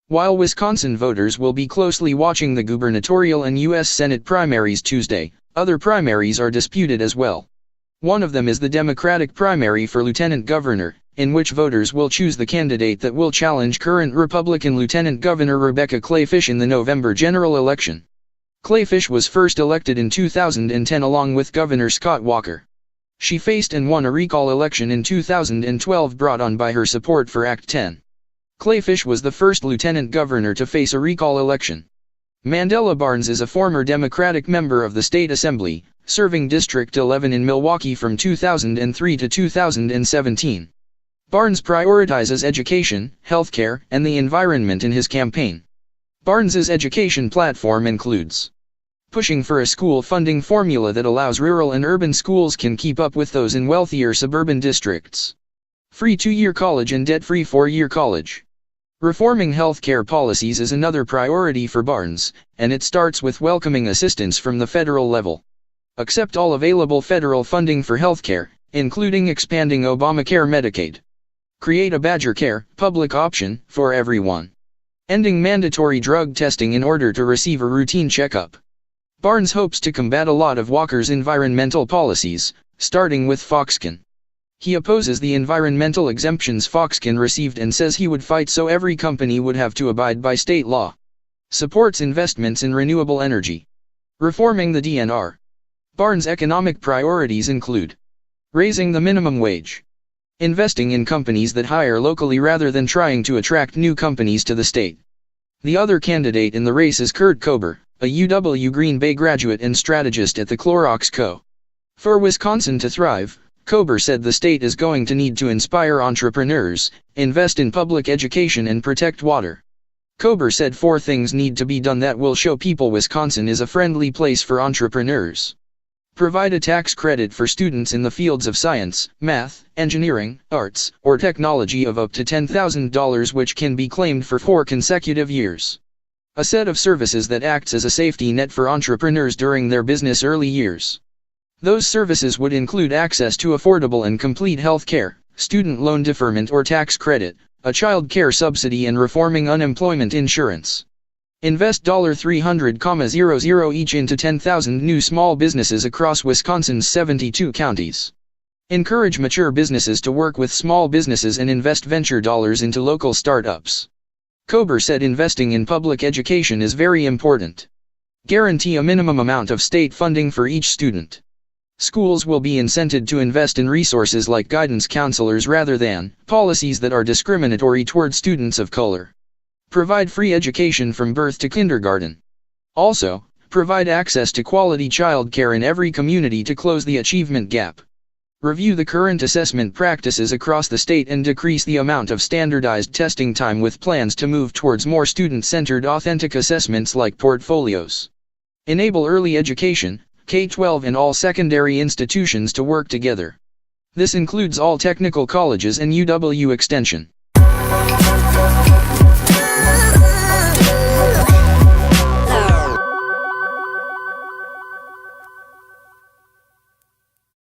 While Wisconsin voters will be closely watching the gubernatorial and U.S. Senate primaries Tuesday, other primaries are disputed as well. One of them is the Democratic primary for lieutenant governor, in which voters will choose the candidate that will challenge current Republican Lieutenant Governor Rebecca Kleefisch in the November general election. Kleefisch was first elected in 2010 along with Governor Scott Walker. She faced and won a recall election in 2012 brought on by her support for Act 10. Kleefisch was the first lieutenant governor to face a recall election. Mandela Barnes is a former Democratic member of the state assembly, serving District 11 in Milwaukee from 2003 to 2017. Barnes prioritizes education, healthcare, and the environment in his campaign. Barnes's education platform includes pushing for a school funding formula that allows rural and urban schools can keep up with those in wealthier suburban districts. Free 2-year college and debt-free 4-year college. Reforming healthcare policies is another priority for Barnes, and it starts with welcoming assistance from the federal level. Accept all available federal funding for healthcare, including expanding Obamacare Medicaid. Create a Badger Care, public option, for everyone. Ending mandatory drug testing in order to receive a routine checkup. Barnes hopes to combat a lot of Walker's environmental policies, starting with Foxconn. He opposes the environmental exemptions Foxconn received and says he would fight so every company would have to abide by state law. Supports investments in renewable energy. Reforming the DNR. Barnes' economic priorities include raising the minimum wage. Investing in companies that hire locally rather than trying to attract new companies to the state. The other candidate in the race is Kurt Kober, a UW Green Bay graduate and strategist at the Clorox Co. For Wisconsin to thrive, Kober said the state is going to need to inspire entrepreneurs, invest in public education and protect water. Kober said 4 things need to be done that will show people Wisconsin is a friendly place for entrepreneurs. Provide a tax credit for students in the fields of science, math, engineering, arts, or technology of up to $10,000 which can be claimed for 4 consecutive years. A set of services that acts as a safety net for entrepreneurs during their business early years. Those services would include access to affordable and complete health care, student loan deferment or tax credit, a child care subsidy and reforming unemployment insurance. Invest $300,000 each into 10,000 new small businesses across Wisconsin's 72 counties. Encourage mature businesses to work with small businesses and invest venture dollars into local startups. Kober said investing in public education is very important. Guarantee a minimum amount of state funding for each student. Schools will be incented to invest in resources like guidance counselors rather than policies that are discriminatory toward students of color. Provide free education from birth to kindergarten. Also, provide access to quality child care in every community to close the achievement gap. Review the current assessment practices across the state and decrease the amount of standardized testing time with plans to move towards more student-centered authentic assessments like portfolios. Enable early education, K-12 and all secondary institutions to work together. This includes all technical colleges and UW Extension.